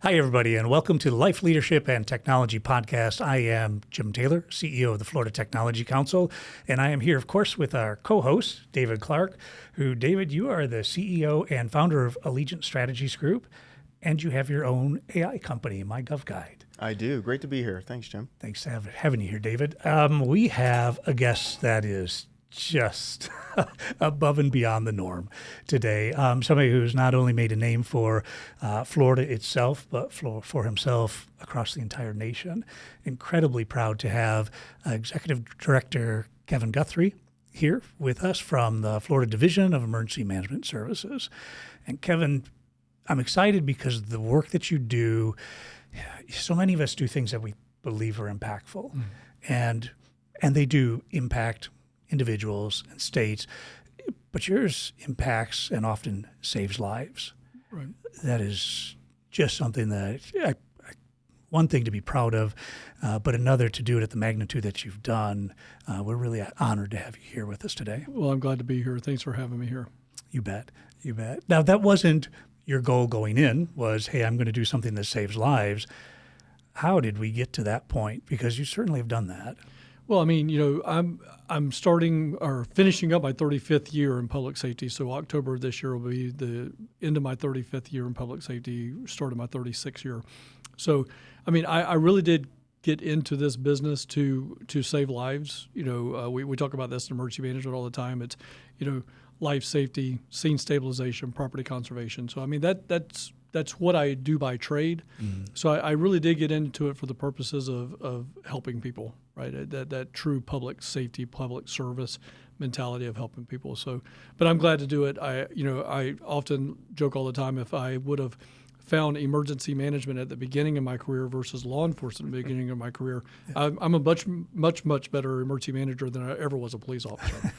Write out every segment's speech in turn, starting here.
Hi, everybody, and welcome to the Life Leadership and Technology Podcast. I am Jim Taylor, CEO of the Florida Technology Council, and I am here, of course, with our co-host, David Clark, who, David, you are the CEO and founder of Allegiant Strategies Group, and you have your own AI company, MyGovGuide. I do. Great to be here. Thanks, Jim. Thanks for having you here, David. We have a guest that is just above and beyond the norm today. Somebody who's not only made a name for Florida itself, but for himself across the entire nation. Incredibly proud to have Executive Director Kevin Guthrie here with us from the Florida Division of Emergency Management Services. And Kevin, I'm excited because the work that you do, so many of us do things that we believe are impactful, and they do impact individuals and states, but yours impacts and often saves lives. Right. That is just something that one thing to be proud of, but another to do it at the magnitude that you've done. We're really honored to have you here with us today. Well, I'm glad to be here. Thanks for having me here. You bet. You bet. Now, that wasn't your goal going in, was, hey, I'm going to do something that saves lives. How did we get to that point? Because you certainly have done that. Well, I mean, I'm starting or finishing up my 35th year in public safety. So October of this year will be the end of my 35th year in public safety, start of my 36th year. So, I mean, I really did get into this business to save lives. We talk about this in emergency management all the time. It's, life safety, scene stabilization, property conservation. So, I mean, that's what I do by trade. Mm-hmm. So I really did get into it for the purposes of helping people, right? That true public safety, public service mentality of helping people. So, but I'm glad to do it. I often joke all the time, if I would have found emergency management at the beginning of my career versus law enforcement at the beginning of my career, I'm a much better emergency manager than I ever was a police officer.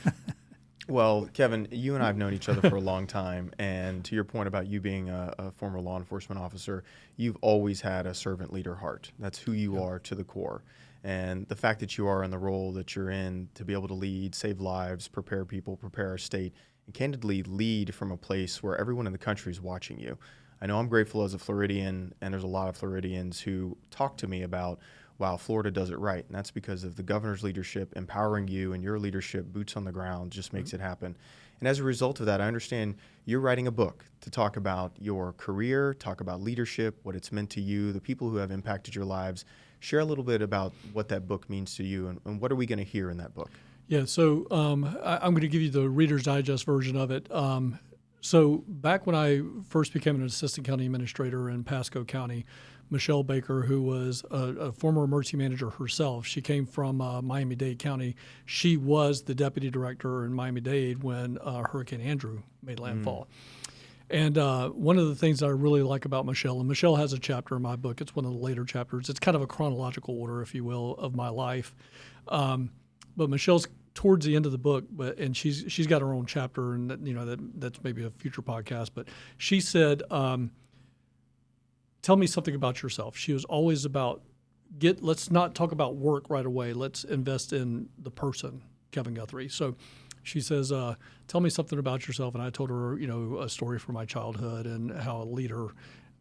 Well, Kevin, you and I have known each other for a long time, and to your point about you being a former law enforcement officer, you've always had a servant leader heart. That's who you are to the core. And the fact that you are in the role that you're in to be able to lead, save lives, prepare people, prepare our state, and candidly lead from a place where everyone in the country is watching you. I know I'm grateful as a Floridian, and there's a lot of Floridians who talk to me about, wow, Florida does it right. And that's because of the governor's leadership, empowering you, and your leadership, boots on the ground, just makes it happen. And as a result of that, I understand you're writing a book to talk about your career, talk about leadership, what it's meant to you, the people who have impacted your lives. Share a little bit about what that book means to you, and what are we going to hear in that book? Yeah, so I'm going to give you the Reader's Digest version of it. So back when I first became an assistant county administrator in Pasco County, Michelle Baker, who was a former emergency manager herself, she came from Miami-Dade County. She was the deputy director in Miami-Dade when Hurricane Andrew made landfall. And one of the things that I really like about Michelle, and Michelle has a chapter in my book, it's one of the later chapters, it's kind of a chronological order, if you will, of my life. But Michelle's towards the end of the book, and she's got her own chapter, and that's maybe a future podcast. But she said, "Tell me something about yourself." She was always about let's not talk about work right away. Let's invest in the person, Kevin Guthrie. So she says, "Tell me something about yourself." And I told her, a story from my childhood and how a leader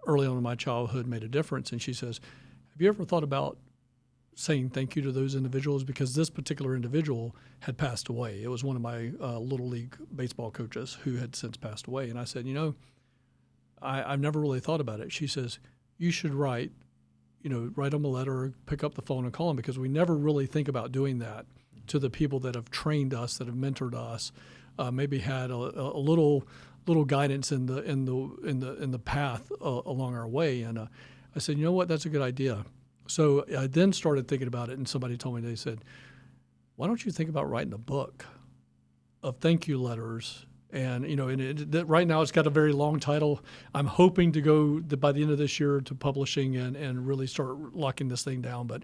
early on in my childhood made a difference. And she says, "Have you ever thought about saying thank you to those individuals, because this particular individual had passed away. It was one of my Little League baseball coaches who had since passed away." And I said, I've never really thought about it. She says, "You should write them a letter, pick up the phone and call them, because we never really think about doing that to the people that have trained us, that have mentored us, maybe had a little guidance in the path along our way." And I said, "You know what? That's a good idea." So I then started thinking about it, and somebody told me, they said, "Why don't you think about writing a book of thank you letters?" And, right now it's got a very long title. I'm hoping to go by the end of this year to publishing and really start locking this thing down. But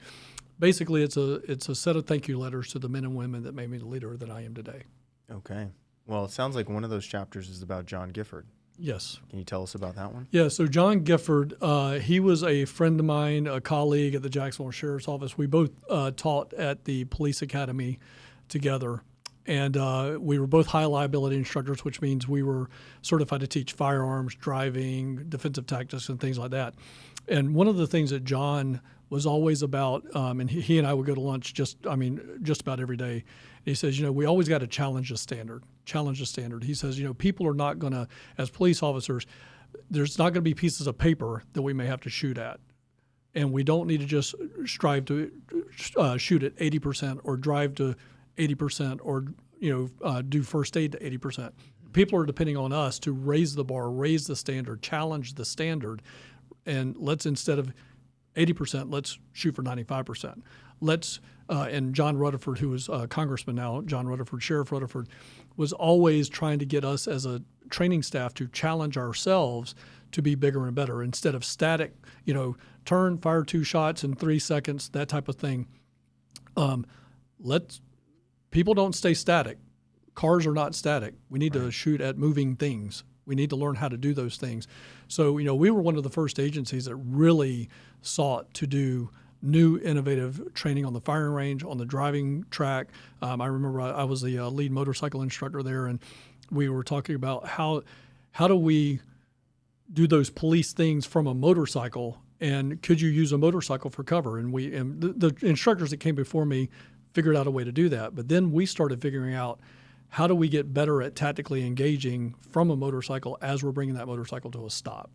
basically it's a set of thank you letters to the men and women that made me the leader that I am today. Okay. Well, it sounds like one of those chapters is about John Gifford. Yes. Can you tell us about that one? Yeah, so John Gifford, he was a friend of mine, a colleague at the Jacksonville Sheriff's Office. We both taught at the police academy together. And we were both high liability instructors, which means we were certified to teach firearms, driving, defensive tactics, and things like that. And one of the things that John was always about, and he and I would go to lunch just about every day. He says, we always got to challenge the standard. He says, people are not going to, as police officers, there's not going to be pieces of paper that we may have to shoot at. And we don't need to just strive to shoot at 80% or drive to 80% or do first aid to 80%. People are depending on us to raise the bar, raise the standard, challenge the standard, and let's, instead of 80%, let's shoot for 95%. And John Rutherford, who is a congressman now, John Rutherford, Sheriff Rutherford, was always trying to get us as a training staff to challenge ourselves to be bigger and better instead of static, turn, fire 2 shots in 3 seconds, that type of thing. People don't stay static. Cars are not static. We need to shoot at moving things. We need to learn how to do those things. So, we were one of the first agencies that really sought to do new innovative training on the firing range, on the driving track. I remember I was the lead motorcycle instructor there, and we were talking about how do we do those police things from a motorcycle, and could you use a motorcycle for cover? And the instructors that came before me figured out a way to do that. But then we started figuring out, how do we get better at tactically engaging from a motorcycle as we're bringing that motorcycle to a stop?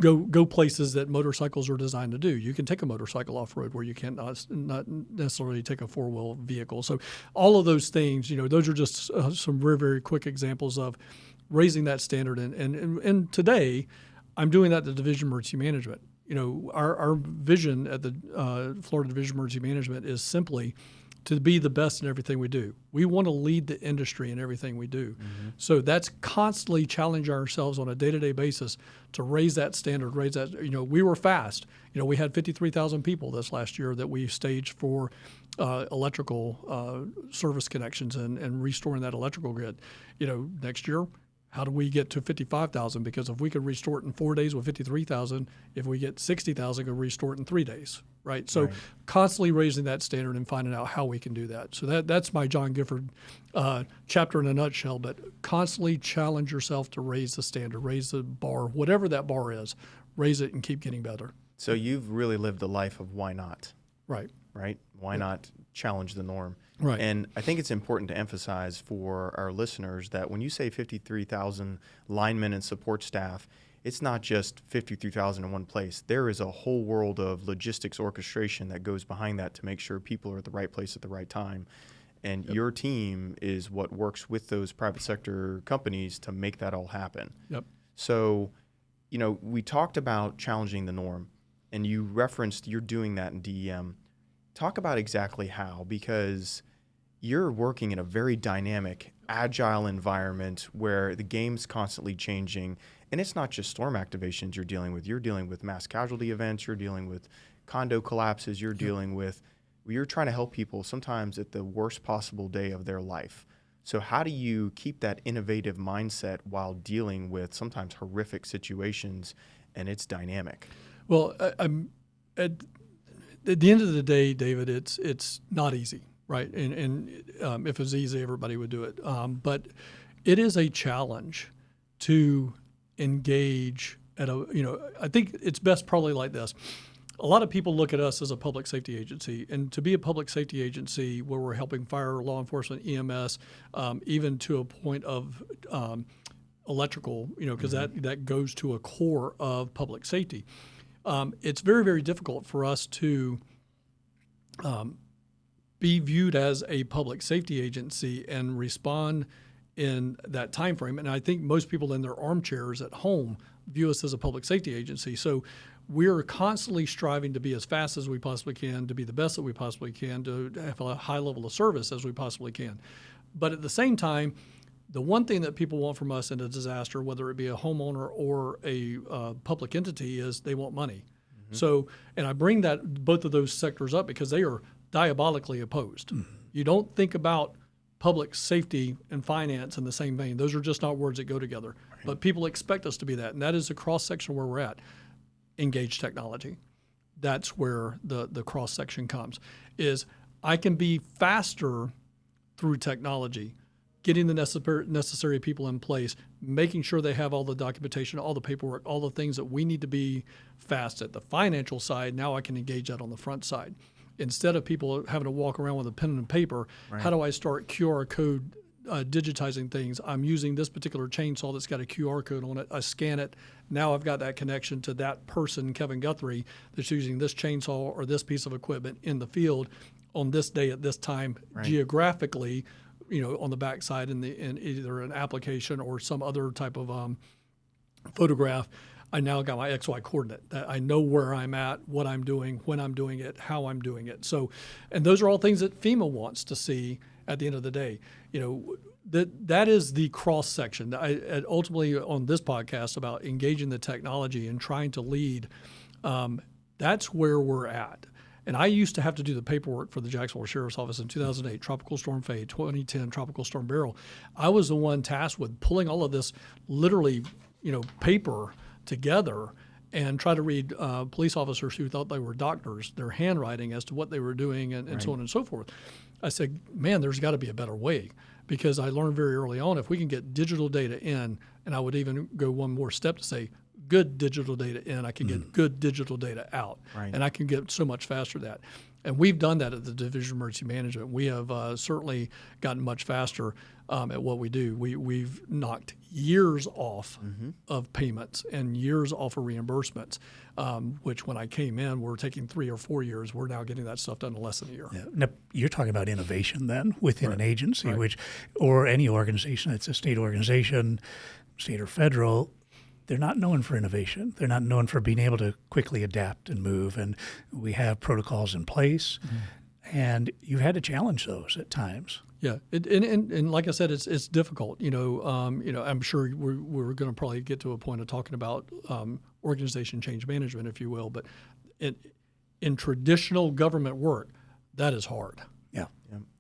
Go places that motorcycles are designed to do. You can take a motorcycle off-road where you can't not necessarily take a four-wheel vehicle. So all of those things, those are just some very, very quick examples of raising that standard. And today, I'm doing that at the Division of Emergency Management. Our vision at the Florida Division of Emergency Management is simply to be the best in everything we do. We want to lead the industry in everything we do. Mm-hmm. So that's constantly challenging ourselves on a day-to-day basis to raise that standard, raise that. We were fast. We had 53,000 people this last year that we staged for electrical service connections and restoring that electrical grid. Next year, how do we get to 55,000? Because if we could restore it in 4 days with 53,000, if we get 60,000, we could restore it in 3 days, right? So constantly raising that standard and finding out how we can do that. So that's my John Gifford chapter in a nutshell, but constantly challenge yourself to raise the standard, raise the bar, whatever that bar is, raise it and keep getting better. So you've really lived a life of why not? Right. Why not challenge the norm? Right. And I think it's important to emphasize for our listeners that when you say 53,000 linemen and support staff, it's not just 53,000 in one place. There is a whole world of logistics orchestration that goes behind that to make sure people are at the right place at the right time. And your team is what works with those private sector companies to make that all happen. Yep. So, we talked about challenging the norm, and you referenced you're doing that in DEM. Talk about exactly how, because you're working in a very dynamic, agile environment where the game's constantly changing. And it's not just storm activations you're dealing with. You're dealing with mass casualty events. You're dealing with condo collapses. You're dealing with, you're trying to help people sometimes at the worst possible day of their life. So how do you keep that innovative mindset while dealing with sometimes horrific situations, and it's dynamic? Well, at the end of the day, David, it's not easy, right? And if it was easy, everybody would do it. But it is a challenge to engage at I think it's best probably like this. A lot of people look at us as a public safety agency, and to be a public safety agency where we're helping fire, law enforcement, EMS, even to a point of electrical, because that goes to a core of public safety. It's very, very difficult for us to be viewed as a public safety agency and respond in that time frame. And I think most people in their armchairs at home view us as a public safety agency. So we're constantly striving to be as fast as we possibly can, to be the best that we possibly can, to have a high level of service as we possibly can. But at the same time, the one thing that people want from us in a disaster, whether it be a homeowner or a public entity, is they want money. Mm-hmm. So, and I bring both of those sectors up because they are diabolically opposed. Mm-hmm. You don't think about public safety and finance in the same vein. Those are just not words that go together. Right. But people expect us to be that, and that is the cross-section where we're at. Engage technology. That's where the cross-section comes, is I can be faster through technology, getting the necessary people in place, making sure they have all the documentation, all the paperwork, all the things that we need to be fast at the financial side. Now I can engage that on the front side. Instead of people having to walk around with a pen and paper, how do I start QR code digitizing things? I'm using this particular chainsaw that's got a QR code on it. I scan it. Now I've got that connection to that person, Kevin Guthrie, that's using this chainsaw or this piece of equipment in the field on this day at this time, geographically, on the backside in either an application or some other type of photograph. I now got my XY coordinate. That I know where I'm at, what I'm doing, when I'm doing it, how I'm doing it. So, and those are all things that FEMA wants to see at the end of the day. That is the cross section. Ultimately on this podcast about engaging the technology and trying to lead, that's where we're at. And I used to have to do the paperwork for the Jacksonville Sheriff's Office in 2008, Tropical Storm Faye, 2010, Tropical Storm Beryl. I was the one tasked with pulling all of this literally, paper together and try to read police officers who thought they were doctors, their handwriting as to what they were doing and so on and so forth. I said, man, there's got to be a better way, because I learned very early on if we can get digital data in, and I would even go one more step to say good digital data in, I can get good digital data out, and I can get so much faster that. And we've done that at the Division of Emergency Management. We have certainly gotten much faster at what we do. We've knocked years off of payments and years off of reimbursements, which when I came in, we're taking 3 or 4 years. We're now getting that stuff done in less than a year. Yeah. Now, you're talking about innovation then within an agency, or any organization. It's a state organization, state or federal. They're not known for innovation. They're not known for being able to quickly adapt and move. And we have protocols in place, and you've had to challenge those at times. Yeah, and like I said, it's difficult. I'm sure we're going to probably get to a point of talking about organization change management, if you will. But in traditional government work, that is hard. Yeah,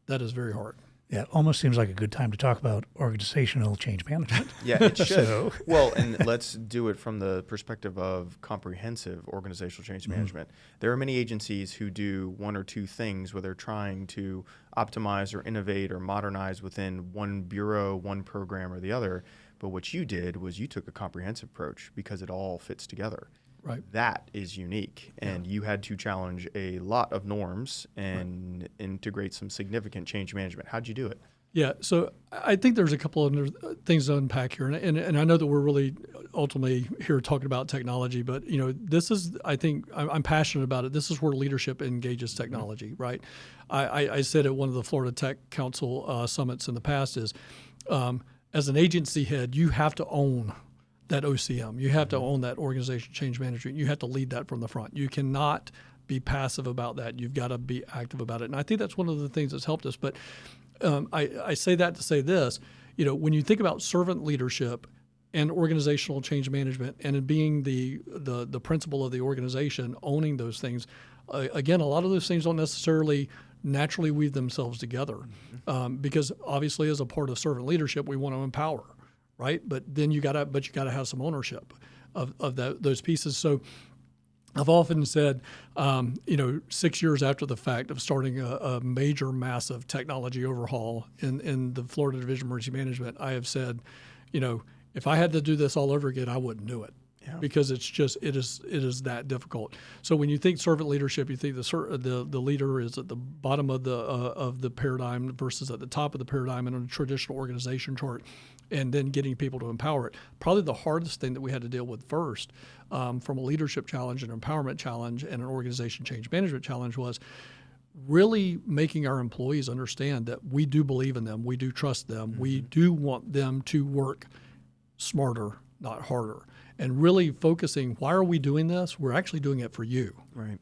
that is very hard. Yeah, it almost seems like a good time to talk about organizational change management. Yeah, it should. Well, and let's do it from the perspective of comprehensive organizational change management. There are many agencies who do one or two things where they're trying to optimize or innovate or modernize within one bureau, one program or the other. But what you did was you took a comprehensive approach because it all fits together. Right. That is unique, and you had to challenge a lot of norms and integrate some significant change management. How'd you do it? Yeah, so I think there's a couple of things to unpack here, and I know that we're really ultimately here talking about technology, but this is, I think, I'm passionate about it. This is where leadership engages technology, right? I said at one of the Florida Tech Council summits in the past is, as an agency head, you have to own that OCM. You have to own that organization change management. You have to lead that from the front. You cannot be passive about that. You've got to be active about it. And I think that's one of the things that's helped us. But I say that to say this, when you think about servant leadership and organizational change management and being the principal of the organization, owning those things, again, a lot of those things don't necessarily naturally weave themselves together because obviously as a part of servant leadership, we want to empower. Right, but then you gotta have some ownership of those pieces. So I've often said, 6 years after the fact of starting a major, massive technology overhaul in the Florida Division of Emergency Management, I have said, if I had to do this all over again, I wouldn't do it. Yeah. Because it is that difficult. So when you think servant leadership, you think the leader is at the bottom of the paradigm versus at the top of the paradigm in a traditional organization chart, and then getting people to empower it. Probably the hardest thing that we had to deal with first, from a leadership challenge, an empowerment challenge, and an organization change management challenge was really making our employees understand that we do believe in them, we do trust them, we do want them to work smarter, not harder. And really focusing, why are we doing this? We're actually doing it for you. Right.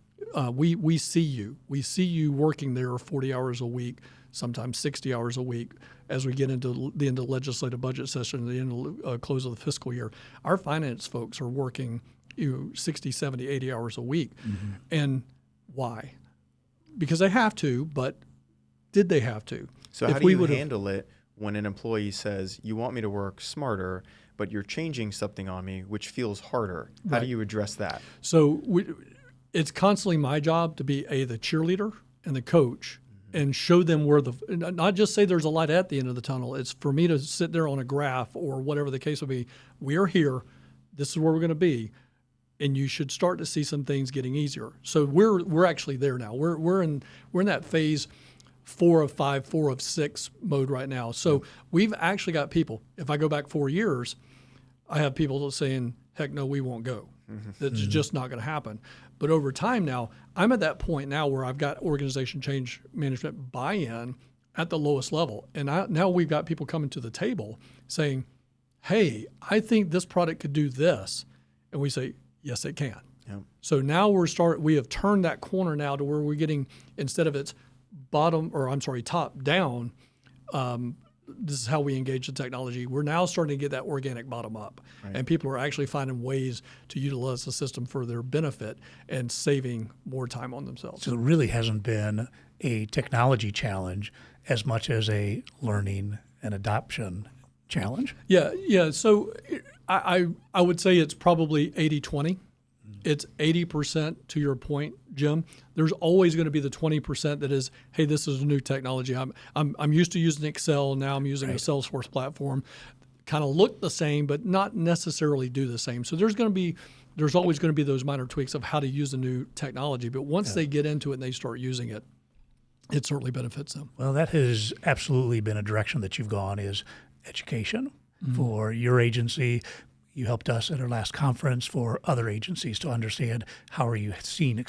We see you. We see you working there 40 hours a week, sometimes 60 hours a week as we get into the end of the legislative budget session, the end of close of the fiscal year. Our finance folks are working 60, 70, 80 hours a week. And why? Because they have to, but did they have to? So how do you handle it when an employee says, you want me to work smarter, but you're changing something on me, which feels harder? How do you address that? So it's constantly my job to be the cheerleader and the coach and show them where not just say there's a light at the end of the tunnel. It's for me to sit there on a graph or whatever the case will be. We are here. This is where we're going to be. And you should start to see some things getting easier. So we're actually there now. We're in that phase 4 of 5, 4 of 6 mode right now. So we've actually got people. If I go back 4 years, I have people saying, heck no, we won't go. That's just not going to happen. But over time now, I'm at that point now where I've got organization change management buy-in at the lowest level. And now we've got people coming to the table saying, hey, I think this product could do this. And we say, yes, it can. Yep. So now we have turned that corner now to where we're getting, instead of it's top down, this is how we engage the technology. We're now starting to get that organic bottom up. Right. And people are actually finding ways to utilize the system for their benefit and saving more time on themselves. So it really hasn't been a technology challenge as much as a learning and adoption challenge. Yeah. So I would say it's probably 80-20. It's 80% to your point, Jim. There's always going to be the 20% that is, hey, this is a new technology. I'm used to using Excel. Now I'm using a Salesforce platform. Kind of look the same, but not necessarily do the same. So there's always going to be those minor tweaks of how to use a new technology. But once they get into it and they start using it, it certainly benefits them. Well, that has absolutely been a direction that you've gone, is education for your agency. You helped us at our last conference for other agencies to understand how are you seeing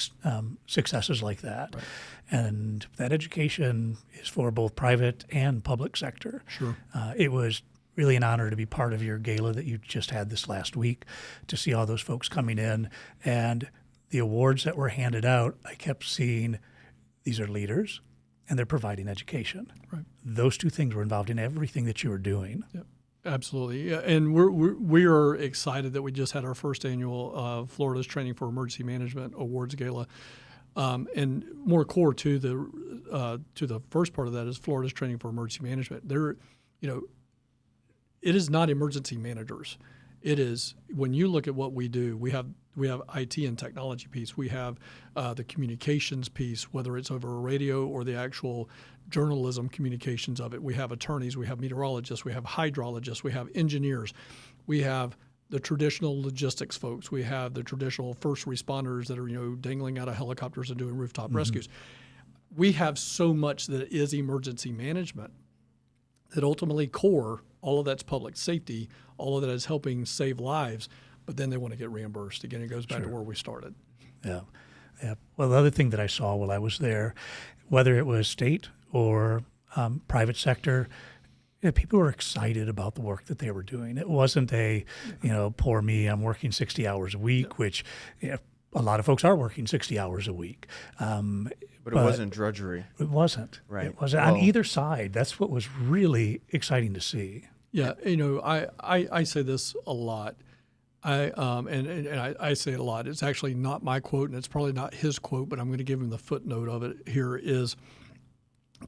successes like that. Right. And that education is for both private and public sector. Sure. It was really an honor to be part of your gala that you just had this last week, to see all those folks coming in. And the awards that were handed out, I kept seeing these are leaders and they're providing education. Right. Those two things were involved in everything that you were doing. Yep. Absolutely. Yeah. And we are excited that we just had our first annual Florida's Training for Emergency Management Awards Gala. And more core to the first part of that is Florida's Training for Emergency Management. It is not emergency managers. It is, when you look at what we do, we have IT and technology piece. We have the communications piece, whether it's over a radio or the actual journalism communications of it. We have attorneys, we have meteorologists, we have hydrologists, we have engineers, we have the traditional logistics folks, we have the traditional first responders that are dangling out of helicopters and doing rooftop rescues. We have so much that is emergency management that ultimately core, all of that's public safety, all of that is helping save lives, but then they want to get reimbursed. Again, it goes back to where we started. Yeah. Well, the other thing that I saw while I was there, whether it was state or private sector, people were excited about the work that they were doing. It wasn't poor me, I'm working 60 hours a week, which a lot of folks are working 60 hours a week. But it wasn't drudgery. It wasn't. Right. It wasn't on either side. That's what was really exciting to see. Yeah, I say this a lot. I say it a lot. It's actually not my quote, and it's probably not his quote, but I'm going to give him the footnote of it. Here is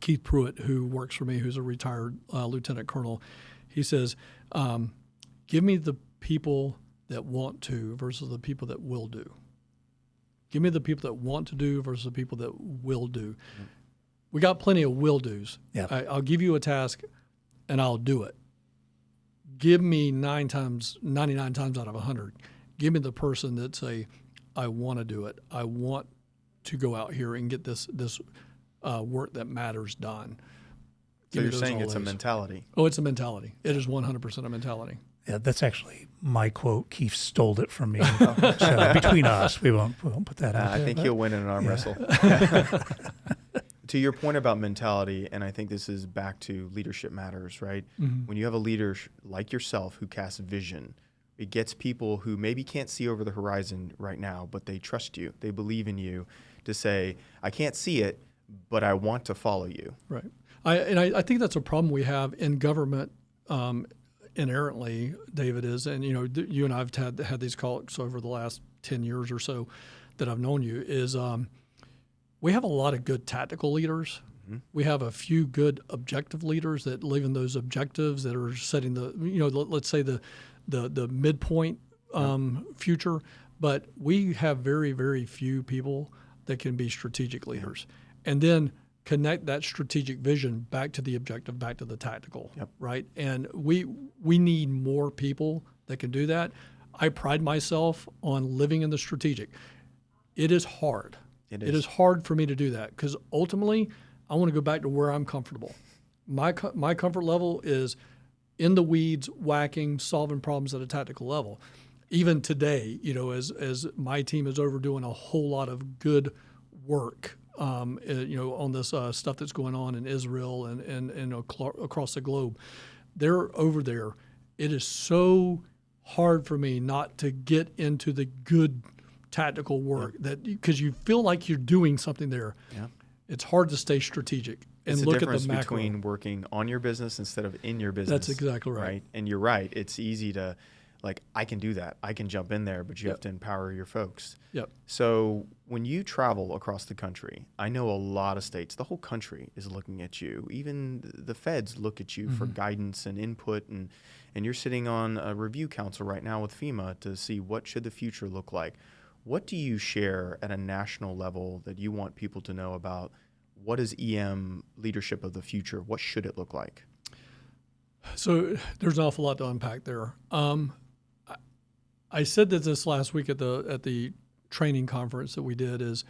Keith Pruitt, who works for me, who's a retired lieutenant colonel. He says, give me the people that want to versus the people that will do. Give me the people that want to do versus the people that will do. Mm-hmm. We got plenty of will do's. Yeah. I'll give you a task and I'll do it. Give me 99 times out of 100. Give me the person that say, I want to do it. I want to go out here and get this work that matters done. So you're saying it's a mentality? Oh, it's a mentality. It is 100% a mentality. Yeah, that's actually my quote. Keith stole it from me. So between us, we won't put that out. I think he'll win in an arm wrestle. To your point about mentality, and I think this is back to leadership matters, right? Mm-hmm. When you have a leader like yourself who casts vision, it gets people who maybe can't see over the horizon right now, but they trust you. They believe in you to say, I can't see it, but I want to follow you. Right. I think that's a problem we have in government inherently, David, is, and you and I have had these calls over the last 10 years or so that I've known you, is we have a lot of good tactical leaders. Mm-hmm. We have a few good objective leaders that live in those objectives that are setting the, let's say the midpoint future. But we have very, very few people that can be strategic leaders. And then connect that strategic vision back to the objective, back to the tactical, Yep. right? And we need more people that can do that. I pride myself on living in the strategic. It is hard. It It is hard for me to do that because ultimately I want to go back to where I'm comfortable. My comfort level is in the weeds, whacking, solving problems at a tactical level. Even today, as my team is overdoing a whole lot of good work, on this stuff that's going on in Israel and across the globe. They're over there. It is so hard for me not to get into the good tactical work because you feel like you're doing something there. Yeah. It's hard to stay strategic and It's look the at the difference macro. between working on your business instead of in your business. That's exactly right. And you're right. It's easy to, I can do that. I can jump in there, but you have to empower your folks. Yep. So when you travel across the country, I know a lot of states, the whole country is looking at you. Even the feds look at you for guidance and input. And you're sitting on a review council right now with FEMA to see what should the future look like. What do you share at a national level that you want people to know about what is EM leadership of the future? What should it look like? So there's an awful lot to unpack there. I said that this last week at the training conference that we did is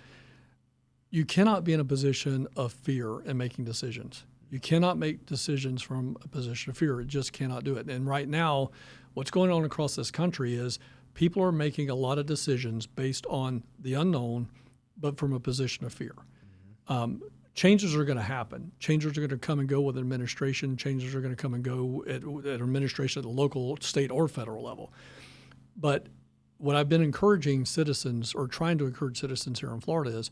you cannot be in a position of fear in making decisions. You cannot make decisions from a position of fear. It just cannot do it. And right now, what's going on across this country is people are making a lot of decisions based on the unknown, but from a position of fear. Changes are going to happen. Changes are going to come and go with administration. Changes are going to come and go at administration at the local, state, or federal level. But what I've been encouraging citizens or trying to encourage citizens here in Florida is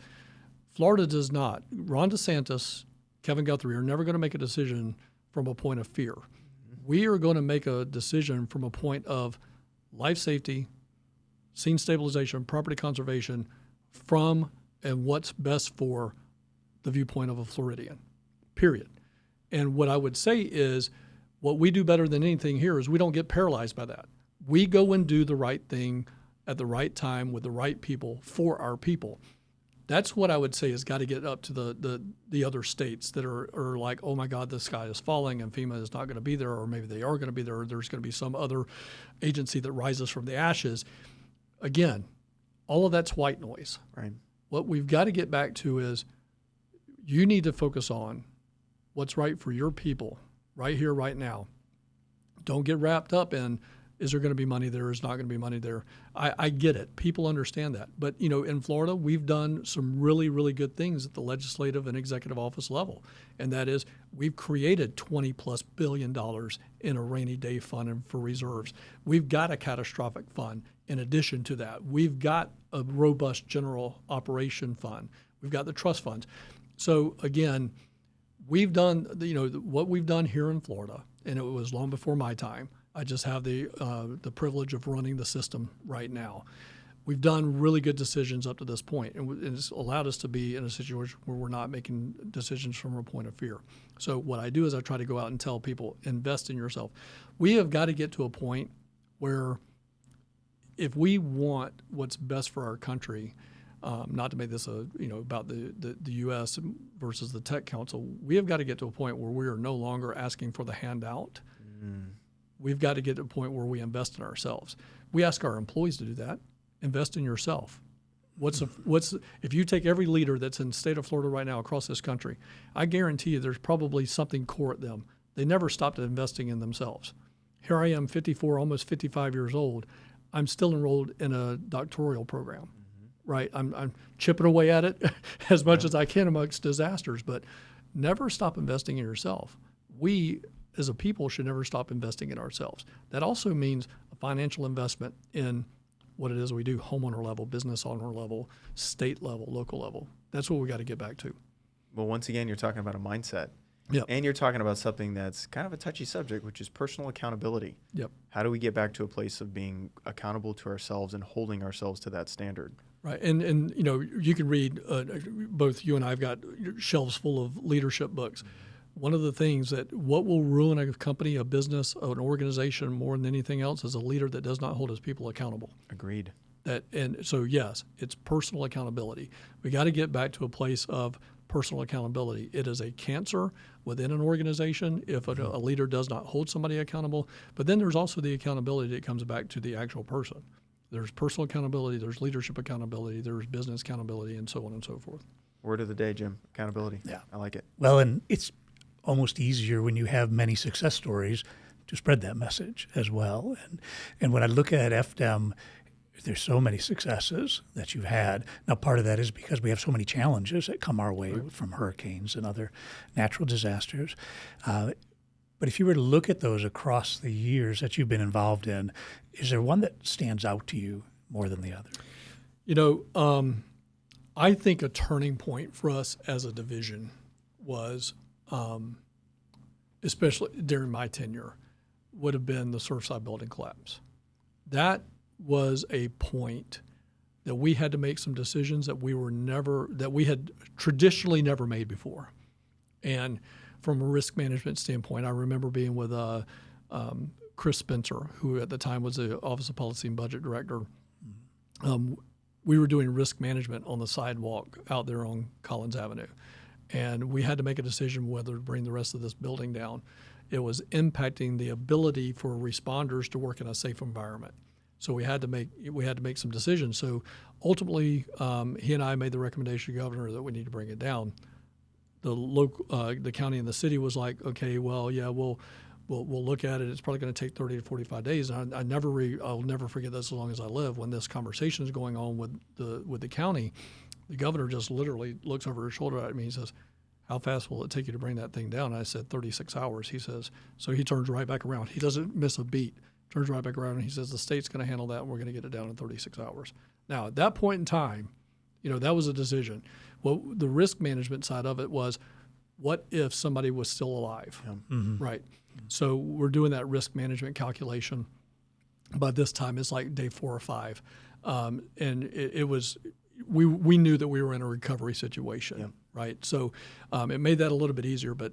Florida does not. Ron DeSantis, Kevin Guthrie are never going to make a decision from a point of fear. We are going to make a decision from a point of life safety, scene stabilization, property conservation, from and what's best for the viewpoint of a Floridian, period. And what I would say is what we do better than anything here is we don't get paralyzed by that. We go and do the right thing at the right time with the right people for our people. That's what I would say has got to get up to the other states that are like, oh my God, the sky is falling and FEMA is not going to be there, or maybe they are going to be there, or there's going to be some other agency that rises from the ashes. Again, all of that's white noise. Right. What we've got to get back to is you need to focus on what's right for your people right here, right now. Don't get wrapped up in, is there going to be money there? Is not going to be money there? I get it. People understand that. But, in Florida, we've done some really, really good things at the legislative and executive office level. And that is we've created $20+ billion in a rainy day fund and for reserves. We've got a catastrophic fund in addition to that. We've got a robust general operation fund. We've got the trust funds. So, again, we've done, what we've done here in Florida, and it was long before my time. I just have the privilege of running the system right now. We've done really good decisions up to this point, and it's allowed us to be in a situation where we're not making decisions from a point of fear. So what I do is I try to go out and tell people, invest in yourself. We have got to get to a point where if we want what's best for our country, not to make this about the U.S. versus the Tech Council, we have got to get to a point where we are no longer asking for the handout. We've got to get to a point where we invest in ourselves. We ask our employees to do that. Invest in yourself. If you take every leader that's in the state of Florida right now across this country, I guarantee you there's probably something core at them. They never stopped investing in themselves. Here I am, 54, almost 55 years old. I'm still enrolled in a doctoral program, right? I'm chipping away at it as much as I can amongst disasters, but never stop investing in yourself. We, as a people, should never stop investing in ourselves. That also means a financial investment in what it is we do, homeowner level, business owner level, state level, local level. That's what we got to get back to. Well, once again, you're talking about a mindset. Yep. And you're talking about something that's kind of a touchy subject, which is personal accountability. Yep. How do we get back to a place of being accountable to ourselves and holding ourselves to that standard? Right. And you can read, both you and I have got shelves full of leadership books. One of the things that what will ruin a company, a business, an organization more than anything else is a leader that does not hold his people accountable. Agreed. And so, yes, it's personal accountability. We got to get back to a place of personal accountability. It is a cancer within an organization if a leader does not hold somebody accountable. But then there's also the accountability that comes back to the actual person. There's personal accountability, there's leadership accountability, there's business accountability, and so on and so forth. Word of the day, Jim. Accountability. Yeah. I like it. Well, and it's almost easier when you have many success stories to spread that message as well. And when I look at FDEM, there's so many successes that you've had. Now, part of that is because we have so many challenges that come our way from hurricanes and other natural disasters. But if you were to look at those across the years that you've been involved in, is there one that stands out to you more than the other? You know, I think a turning point for us as a division was, especially during my tenure, would have been the Surfside building collapse. That was a point that we had to make some decisions that we had traditionally never made before. And from a risk management standpoint, I remember being with Chris Spencer, who at the time was the Office of Policy and Budget Director. We were doing risk management on the sidewalk out there on Collins Avenue. And we had to make a decision whether to bring the rest of this building down. It was impacting the ability for responders to work in a safe environment. So we had to make some decisions. So ultimately, he and I made the recommendation to the governor that we need to bring it down. The county and the city was like, okay, well, yeah, we'll look at it. It's probably going to take 30 to 45 days. And I'll never forget this as long as I live. When this conversation is going on with the county, the governor just literally looks over his shoulder at me. He says, "How fast will it take you to bring that thing down?" And I said, 36 hours. He says, so he turns right back around. He doesn't miss a beat. Turns right back around and he says, the state's going to handle that and we're going to get it down in 36 hours. Now, at that point in time, that was a decision. Well, the risk management side of it was, what if somebody was still alive? Yeah. Mm-hmm. Right. So we're doing that risk management calculation. By this time, it's like day 4 or 5. And it was, we knew that we were in a recovery situation, yeah. right? So it made that a little bit easier, but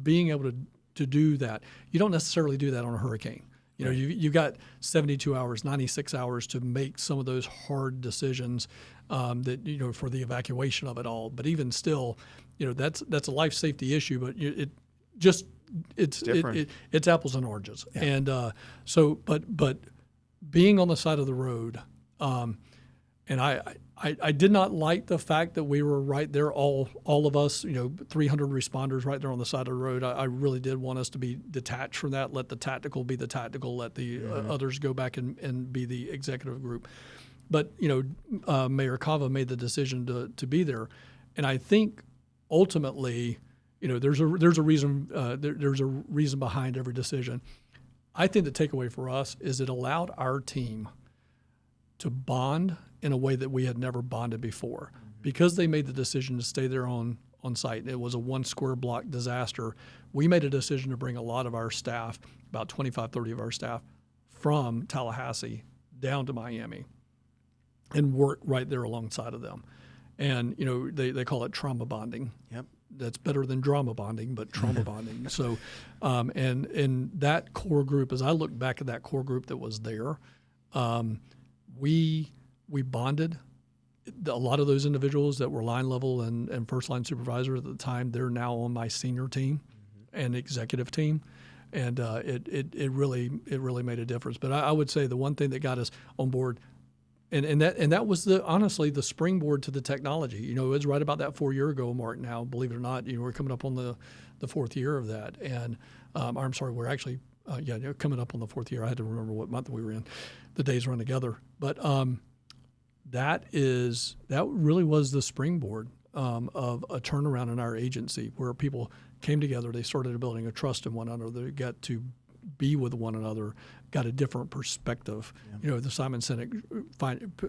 being able to do that, you don't necessarily do that on a hurricane. You've got 72 hours, 96 hours to make some of those hard decisions that, for the evacuation of it all. But even still, that's a life safety issue, but it's different. It's apples and oranges. Yeah. And but being on the side of the road, and I did not like the fact that we were right there, all of us, 300 responders right there on the side of the road. I really did want us to be detached from that, let the tactical be the tactical, let the others go back and be the executive group. But, Mayor Cava made the decision to be there. And I think ultimately, there's a reason there's a reason behind every decision. I think the takeaway for us is it allowed our team to bond in a way that we had never bonded before. Because they made the decision to stay there on site. It was a 1 square block disaster. We made a decision to bring a lot of our staff, about 25, 30 of our staff, from Tallahassee down to Miami and work right there alongside of them. And, they call it trauma bonding. Yep. That's better than drama bonding, but trauma bonding. So, and that core group, as I look back at that core group that was there, we bonded. A lot of those individuals that were line level and first line supervisors at the time, they're now on my senior team and executive team. And it really made a difference. But I would say the one thing that got us on board, and that was honestly the springboard to the technology. It was right about that 4 year ago mark now, believe it or not. We're coming up on the 4th year of that. And I'm sorry, we're actually coming up on the 4th year. I had to remember what month we were in. The days run together. But that really was the springboard of a turnaround in our agency where people came together. They started building a trust in one another. They got to be with one another, got a different perspective. Yeah. The Simon Sinek,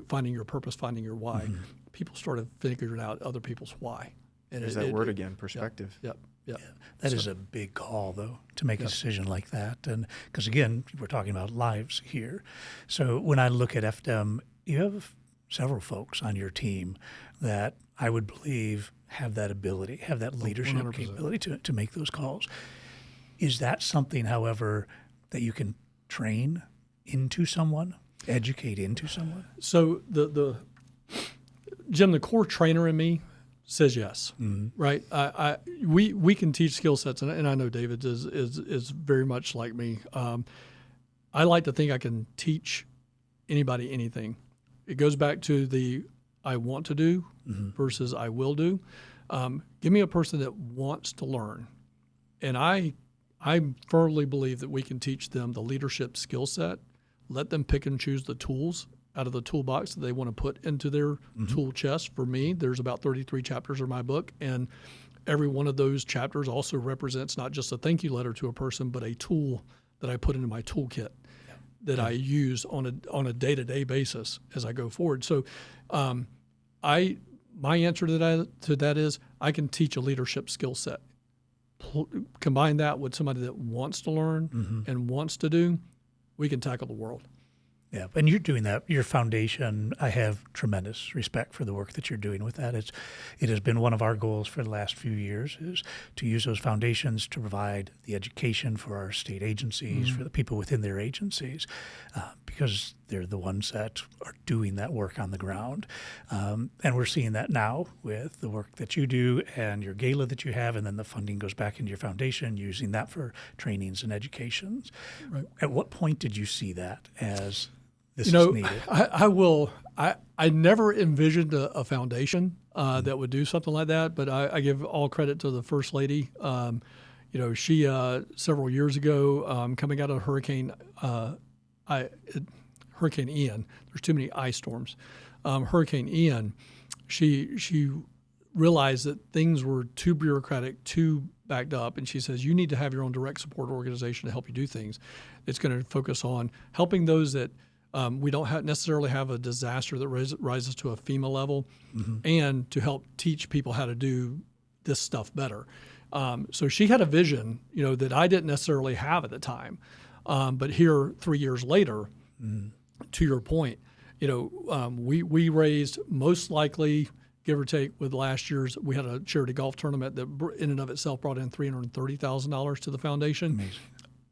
finding your purpose, finding your why. Mm-hmm. People started figuring out other people's why. And there's that word again, perspective. Yep. Yeah, that is a big call, though, to make a decision like that. And because, again, we're talking about lives here. So when I look at FDEM, you have several folks on your team that I would believe have that ability, have that leadership 100%. Capability to make those calls. Is that something, however, that you can train into someone? educate into someone? So Jim, the core trainer in me says yes, right? We can teach skill sets, and I know David is very much like me. I like to think I can teach anybody anything. It goes back to the I want to do versus I will do. Give me a person that wants to learn, and I firmly believe that we can teach them the leadership skill set. Let them pick and choose the tools out of the toolbox that they want to put into their tool chest. For me, there's about 33 chapters in my book, and every one of those chapters also represents not just a thank you letter to a person, but a tool that I put into my toolkit that I use on a day-to-day basis as I go forward. So my answer to that is I can teach a leadership skill set. Combine that with somebody that wants to learn and wants to do, we can tackle the world. Yeah, and you're doing that. Your foundation, I have tremendous respect for the work that you're doing with that. It has been one of our goals for the last few years is to use those foundations to provide the education for our state agencies, for the people within their agencies, because they're the ones that are doing that work on the ground. And we're seeing that now with the work that you do and your gala that you have, and then the funding goes back into your foundation, using that for trainings and educations. Right. At what point did you see that as this is needed? I never envisioned a foundation that would do something like that, but I give all credit to the First Lady. She several years ago, coming out of Hurricane Ian, there's too many ice storms. Hurricane Ian, she realized that things were too bureaucratic, too backed up, and she says, you need to have your own direct support organization to help you do things. It's going to focus on helping those that we don't necessarily have a disaster that rises to a FEMA level, and to help teach people how to do this stuff better. So she had a vision, that I didn't necessarily have at the time. But here, 3 years later, to your point, we raised most likely, give or take, with last year's, we had a charity golf tournament that in and of itself brought in $330,000 to the foundation. Amazing.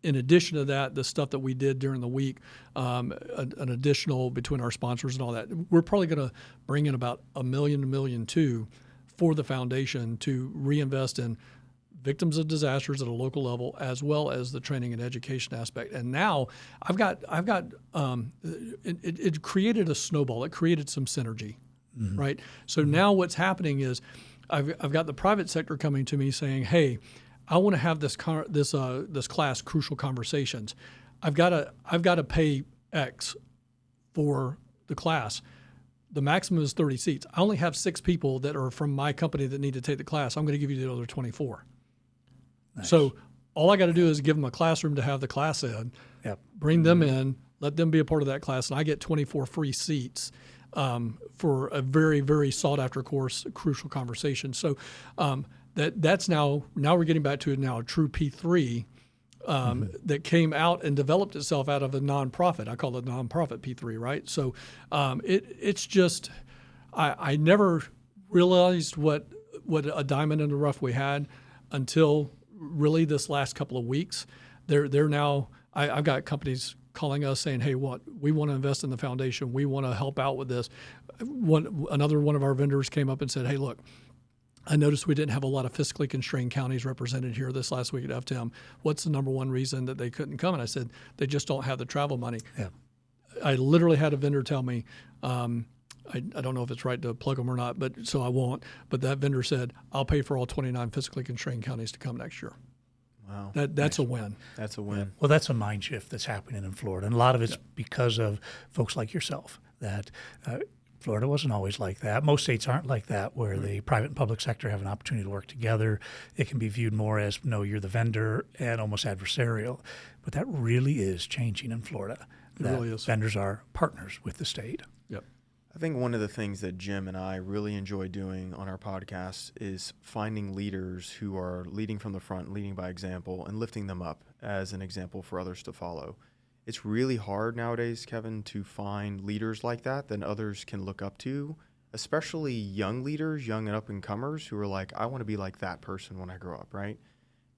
In addition to that, the stuff that we did during the week, an additional between our sponsors and all that, we're probably going to bring in about $1 million, $1.2 million for the foundation to reinvest in victims of disasters at a local level, as well as the training and education aspect. And now it created a snowball. It created some synergy, right? So now what's happening is I've got the private sector coming to me saying, hey, I want to have this class, Crucial Conversations. I've got to pay X for the class. The maximum is 30 seats. I only have 6 people that are from my company that need to take the class. I'm going to give you the other 24. Nice. So all I got to do is give them a classroom to have the class in, bring them in, let them be a part of that class, and I get 24 free seats for a very, very sought-after course, Crucial Conversations. So that's now we're getting back to a true P3 that came out and developed itself out of a nonprofit. I call it nonprofit P3, right? So it's just I never realized what a diamond in the rough we had until really this last couple of weeks. They're now I've got companies calling us saying, hey, we want to invest in the foundation. We want to help out with this. Another one of our vendors came up and said, hey, look, I noticed we didn't have a lot of fiscally constrained counties represented here this last week at FDEM. What's the number one reason that they couldn't come? And I said, they just don't have the travel money. Yeah. I literally had a vendor tell me, I don't know if it's right to plug them or not, but so I won't. But that vendor said, I'll pay for all 29 fiscally constrained counties to come next year. Wow. That's a win. That's a win. Well, that's a mind shift that's happening in Florida. And a lot of it's because of folks like yourself that Florida wasn't always like that. Most states aren't like that, where the private and public sector have an opportunity to work together. It can be viewed more as, no, you're the vendor, and almost adversarial. But that really is changing in Florida. It really is. Vendors are partners with the state. Yep. I think one of the things that Jim and I really enjoy doing on our podcast is finding leaders who are leading from the front, leading by example, and lifting them up as an example for others to follow. It's really hard nowadays, Kevin, to find leaders like that others can look up to, especially young leaders, young and up-and-comers who are like, I want to be like that person when I grow up, right?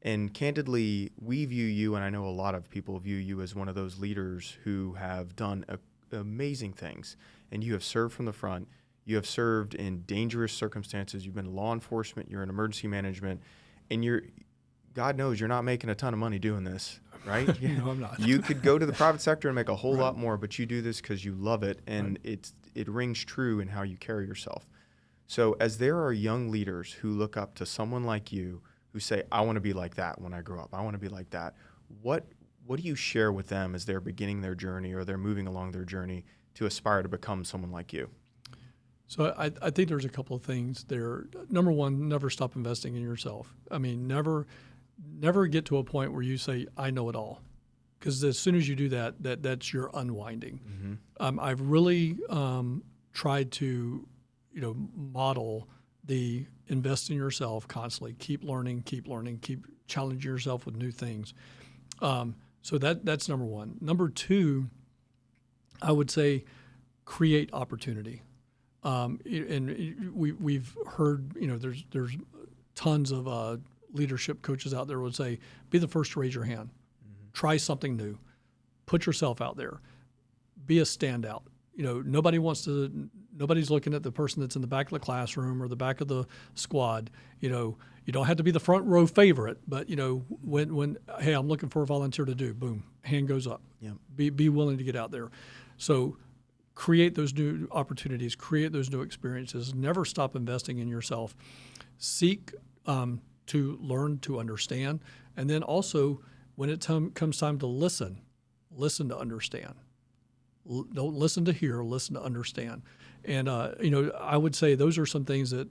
And candidly, we view you, and I know a lot of people view you as one of those leaders who have done a amazing things, and you have served from the front. You have served in dangerous circumstances. You've been in law enforcement. You're in emergency management, and God knows you're not making a ton of money doing this, right? No, I'm not. You could go to the private sector and make a whole lot more, but you do this because you love it, and it rings true in how you carry yourself. So as there are young leaders who look up to someone like you who say, I want to be like that when I grow up, I want to be like that, what do you share with them as they're beginning their journey or they're moving along their journey to aspire to become someone like you? So I think there's a couple of things there. Number one, never stop investing in yourself. I mean, never get to a point where you say, I know it all. Because as soon as you do that, that's your unwinding. Mm-hmm. I've really tried to, model the invest in yourself constantly. Keep learning, keep challenging yourself with new things. So that's number one. Number two, I would say create opportunity. And we've heard, there's tons of leadership coaches out there would say, be the first to raise your hand. Mm-hmm. Try something new. Put yourself out there. Be a standout. Nobody's looking at the person that's in the back of the classroom or the back of the squad. You don't have to be the front row favorite, but when hey, I'm looking for a volunteer to do, boom, hand goes up. Yep. Be willing to get out there. So create those new opportunities, create those new experiences. Never stop investing in yourself. Seek to learn to understand, and then also when it comes time to listen to understand. Don't listen to hear, listen to understand. And, I would say those are some things that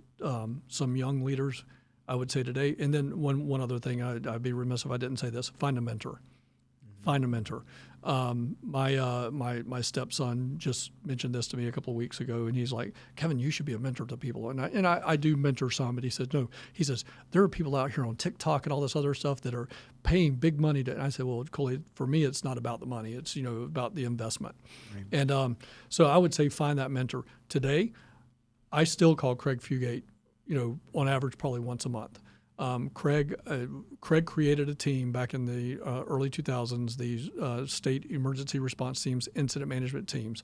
some young leaders, I would say today. And then one other thing, I'd be remiss if I didn't say this, find a mentor. Mm-hmm. Find a mentor. My stepson just mentioned this to me a couple of weeks ago, and he's like, Kevin, you should be a mentor to people. And I do mentor some, but he said, no. He says, there are people out here on TikTok and all this other stuff that are paying big money to, and I said, well, Coley, for me, it's not about the money. It's, about the investment. Right. And so I would say find that mentor. Today, I still call Craig Fugate, on average, probably once a month. Craig created a team back in the early 2000s, these state emergency response teams, incident management teams.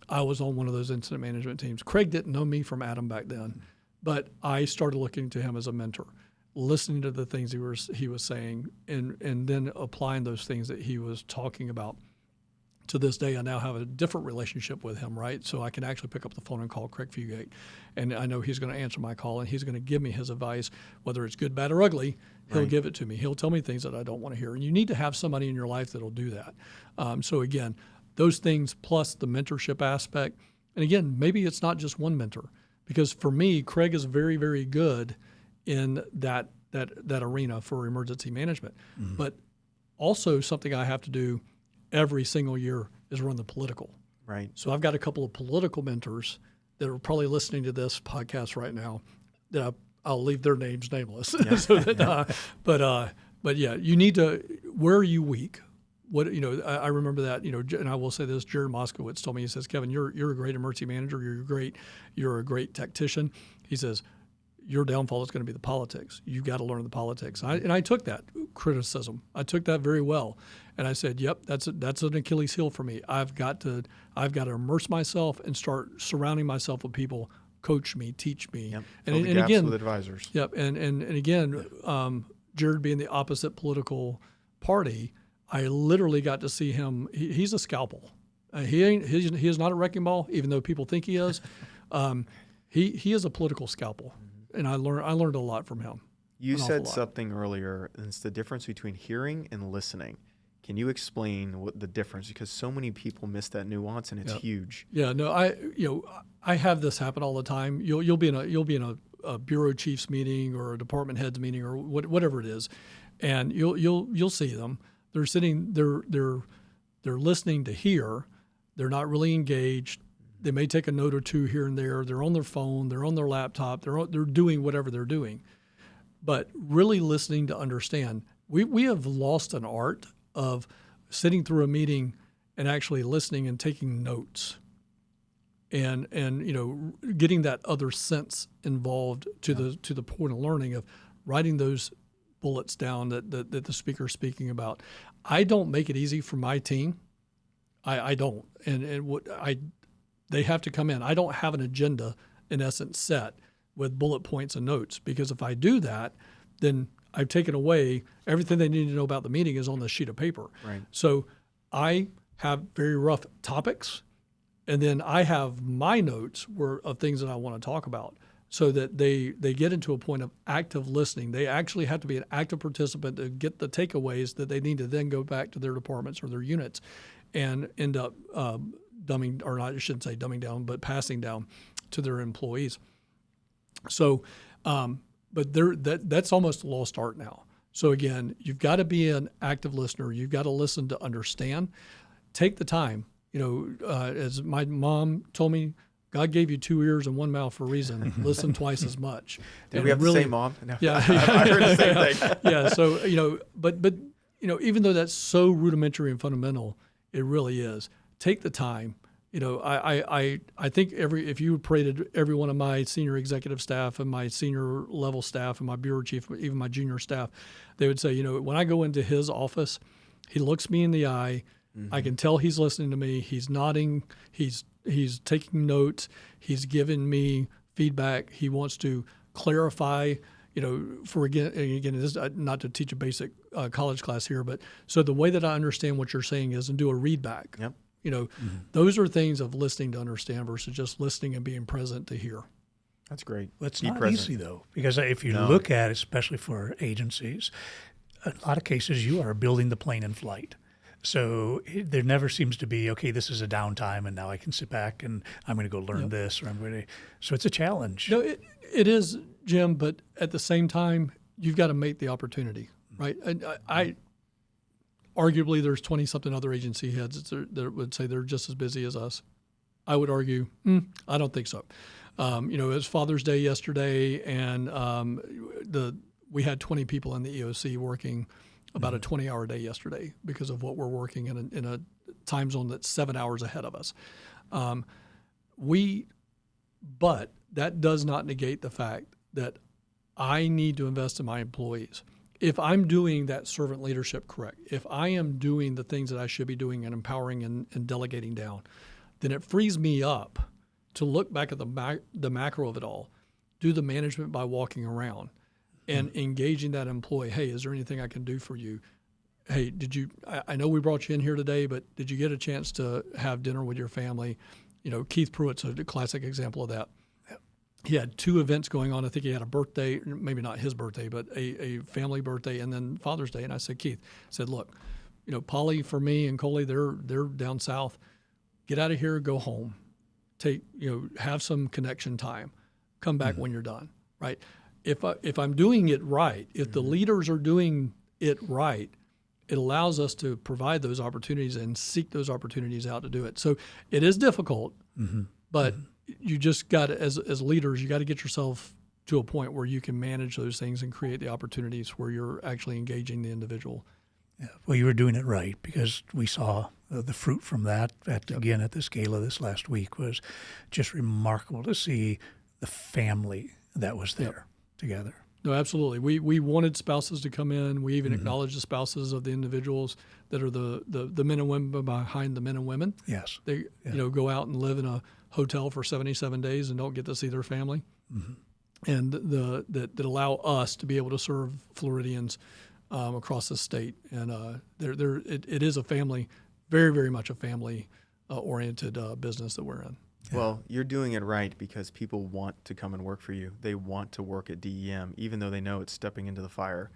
I was on one of those incident management teams. Craig didn't know me from Adam back then, but I started looking to him as a mentor, listening to the things he was saying, and then applying those things that he was talking about. To this day, I now have a different relationship with him, right? So I can actually pick up the phone and call Craig Fugate. And I know he's going to answer my call, and he's going to give me his advice, whether it's good, bad, or ugly. He'll give it to me. He'll tell me things that I don't want to hear. And you need to have somebody in your life that'll do that. So again, those things plus the mentorship aspect. And again, maybe it's not just one mentor. Because for me, Craig is very, very good in that arena for emergency management. Mm-hmm. But also something I have to do every single year is run the political. Right. So I've got a couple of political mentors that are probably listening to this podcast right now that I'll leave their names nameless. Yeah. So that, but yeah, you need to, where are you weak? What, I remember that, and I will say this, Jared Moskowitz told me, he says, Kevin, you're a great emergency manager. You're a great tactician. He says, your downfall is going to be the politics. You've got to learn the politics. And I took that criticism. I took that very well. And I said, yep, that's an Achilles heel for me. I've got to immerse myself and start surrounding myself with people, coach me, teach me. Yep. And gaps again, with advisors. Yep. And again, Jared being the opposite political party, I literally got to see him. He's a scalpel. He is not a wrecking ball, even though people think he is. He is a political scalpel. And I learned a lot from him. You said something earlier, and it's the difference between hearing and listening. Can you explain what the difference? Because so many people miss that nuance, and it's huge. Yeah, no, I have this happen all the time. You'll be in a bureau chiefs meeting or a department heads meeting or whatever it is, and you'll see them. They're sitting, they're listening to hear. They're not really engaged. They may take a note or two here and there. They're on their phone. They're on their laptop. They're doing whatever they're doing. But really listening to understand. We have lost an art of sitting through a meeting and actually listening and taking notes, and getting that other sense involved to the point of learning of writing those bullets down that the speaker is speaking about. I don't make it easy for my team. I don't. They have to come in. I don't have an agenda, in essence, set with bullet points and notes, because if I do that, then I've taken away everything they need to know about the meeting is on the sheet of paper. Right. So I have very rough topics, and then I have my notes of things that I want to talk about, so that they get into a point of active listening. They actually have to be an active participant to get the takeaways that they need to then go back to their departments or their units and end up dumbing, or not, I shouldn't say dumbing down, but passing down to their employees. So, but that's almost a lost art now. So again, you've got to be an active listener. You've got to listen to understand. Take the time. As my mom told me, God gave you 2 ears and 1 mouth for a reason. Listen twice as much. Did we have the same mom? No. Yeah, I heard the same thing. Yeah. So but even though that's so rudimentary and fundamental, it really is. Take the time. I think if you paraded every one of my senior executive staff and my senior level staff and my bureau chief, even my junior staff, they would say, when I go into his office, he looks me in the eye. Mm-hmm. I can tell he's listening to me. He's nodding. He's taking notes. He's giving me feedback. He wants to clarify. For again, this is not to teach a basic college class here, but so the way that I understand what you're saying is, and do a read back. Yep. Those are things of listening to understand versus just listening and being present to hear. That's great. Well, it's Be not present. easy, though, because if you look at it, especially for agencies, a lot of cases you are building the plane in flight. So there never seems to be, okay, this is a downtime and now I can sit back and I'm going to go learn this, or I'm going to. So it's a challenge. No, it is, Jim, but at the same time, you've got to make the opportunity, right? I arguably there's 20-something other agency heads that would say they're just as busy as us. I would argue, I don't think so. It was Father's Day yesterday, and we had 20 people in the EOC working about a 20-hour day yesterday because of what we're working in a time zone that's 7 hours ahead of us. But that does not negate the fact that I need to invest in my employees. If I'm doing that servant leadership correct, if I am doing the things that I should be doing and empowering and delegating down, then it frees me up to look back at the macro of it all, do the management by walking around and engaging that employee. Hey, is there anything I can do for you? Hey, I know we brought you in here today, but did you get a chance to have dinner with your family? Keith Pruitt's a classic example of that. He had 2 events going on. I think he had a birthday, maybe not his birthday, but a family birthday, and then Father's Day. And I said, Keith, look, Polly for me and Coley, they're down south. Get out of here, go home. Have some connection time. Come back when you're done, right? If I'm doing it right, if the leaders are doing it right, it allows us to provide those opportunities and seek those opportunities out to do it. So it is difficult, but you just got to, as leaders, you got to get yourself to a point where you can manage those things and create the opportunities where you're actually engaging the individual. Yeah. Well, you were doing it right, because we saw the fruit from that. Again, at this gala this last week was just remarkable to see the family that was there together. No, absolutely. We wanted spouses to come in. We even acknowledged the spouses of the individuals that are the men and women behind the men and women. Yes. They go out and live in a hotel for 77 days and don't get to see their family. And that allow us to be able to serve Floridians across the state. And it is a family, very, very much a family oriented business that we're in. Yeah. Well, you're doing it right because people want to come and work for you. They want to work at DEM, even though they know it's stepping into the fire,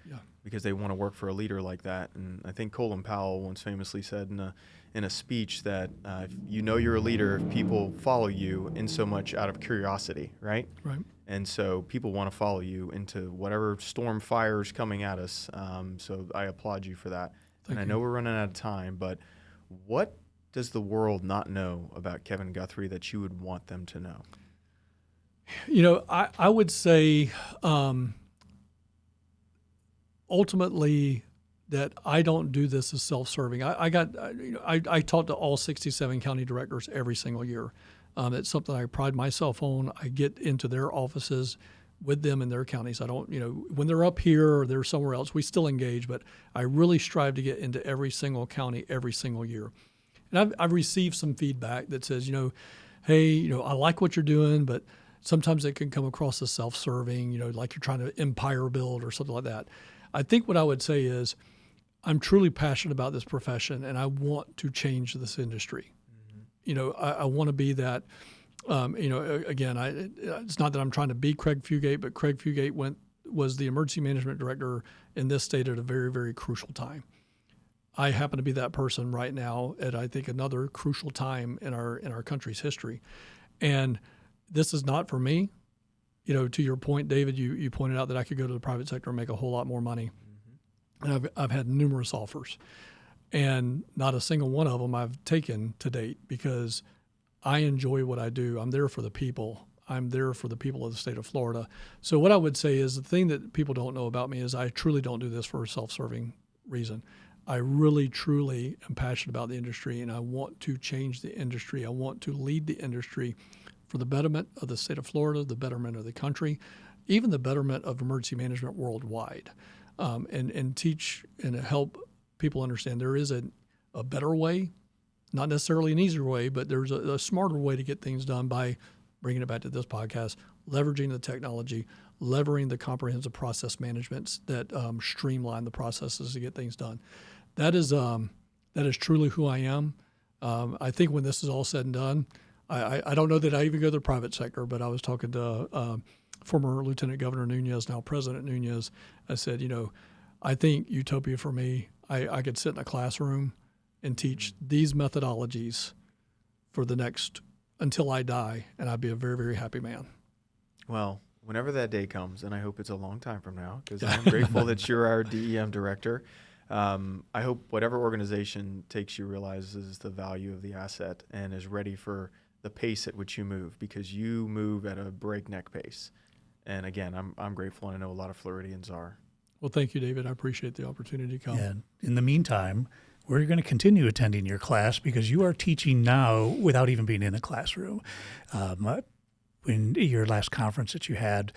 because they want to work for a leader like that. And I think Colin Powell once famously said in a speech that if you know you're a leader, if people follow you in so much out of curiosity, right? Right. And so people want to follow you into whatever storm fire is coming at us. So I applaud you for that. Thank I you. know we're running out of time, but what does the world not know about Kevin Guthrie that you would want them to know? I would say ultimately that I don't do this as self-serving. I talk to all 67 county directors every single year. It's something I pride myself on. I get into their offices with them in their counties. I don't, when they're up here or they're somewhere else, we still engage, but I really strive to get into every single county every single year. And I've received some feedback that says, hey, I like what you're doing, but sometimes it can come across as self-serving, like you're trying to empire build or something like that. I think what I would say is I'm truly passionate about this profession, and I want to change this industry. I want to be that. Again, it's not that I'm trying to be Craig Fugate, but Craig Fugate was the emergency management director in this state at a very, very crucial time. I happen to be that person right now at, I think, another crucial time in our country's history. And this is not for me. To your point, David, you pointed out that I could go to the private sector and make a whole lot more money. And I've had numerous offers, and not a single one of them I've taken to date because I enjoy what I do. I'm there for the people. I'm there for the people of the state of Florida. So what I would say is the thing that people don't know about me is I truly don't do this for a self-serving reason. I really, truly am passionate about the industry, and I want to change the industry. I want to lead the industry for the betterment of the state of Florida, the betterment of the country, even the betterment of emergency management worldwide, and teach and help people understand there is a better way, not necessarily an easier way, but there's a smarter way to get things done by bringing it back to this podcast, leveraging the technology, leveraging the comprehensive process managements that streamline the processes to get things done. That is truly who I am. I think when this is all said and done, I don't know that I even go to the private sector, but I was talking to former Lieutenant Governor Nunez, now President Nunez. I said, I think utopia for me, I could sit in a classroom and teach these methodologies for the next, until I die, and I'd be a very, very happy man. Well, whenever that day comes, and I hope it's a long time from now, because I'm grateful that you're our DEM director. I hope whatever organization takes you realizes the value of the asset and is ready for the pace at which you move, because you move at a breakneck pace. And again, I'm grateful, and I know a lot of Floridians are. Well, thank you, David. I appreciate the opportunity to come. And in the meantime, we're going to continue attending your class because you are teaching now without even being in a classroom. In your last conference that you had,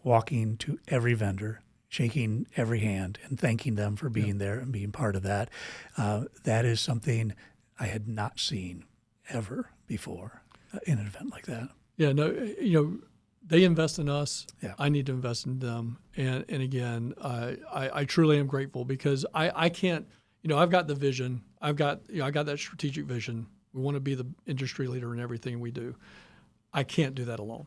walking to every vendor, shaking every hand and thanking them for being there and being part of that, that is something I had not seen ever before in an event like that. Yeah, no, they invest in us. Yeah. I need to invest in them. And again, I truly am grateful because I can't, I've got the vision. I got that strategic vision. We want to be the industry leader in everything we do. I can't do that alone.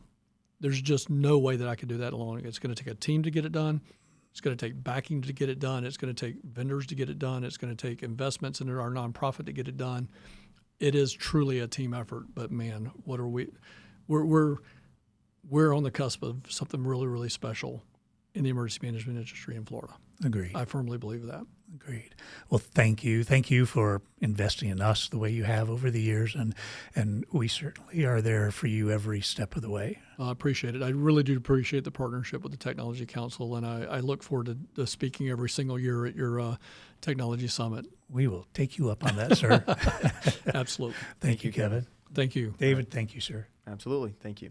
There's just no way that I can do that alone. It's going to take a team to get it done. It's going to take backing to get it done. It's going to take vendors to get it done. It's going to take investments into our nonprofit to get it done. It is truly a team effort. But man, what are we? We're on the cusp of something really, really special in the emergency management industry in Florida. Agreed. I firmly believe that. Agreed. Well, thank you. Thank you for investing in us the way you have over the years, and we certainly are there for you every step of the way. I appreciate it. I really do appreciate the partnership with the Technology Council, and I look forward to speaking every single year at your Technology Summit. We will take you up on that, sir. Absolutely. Thank you, Kevin. Thank you. David, thank you, sir. Absolutely. Thank you.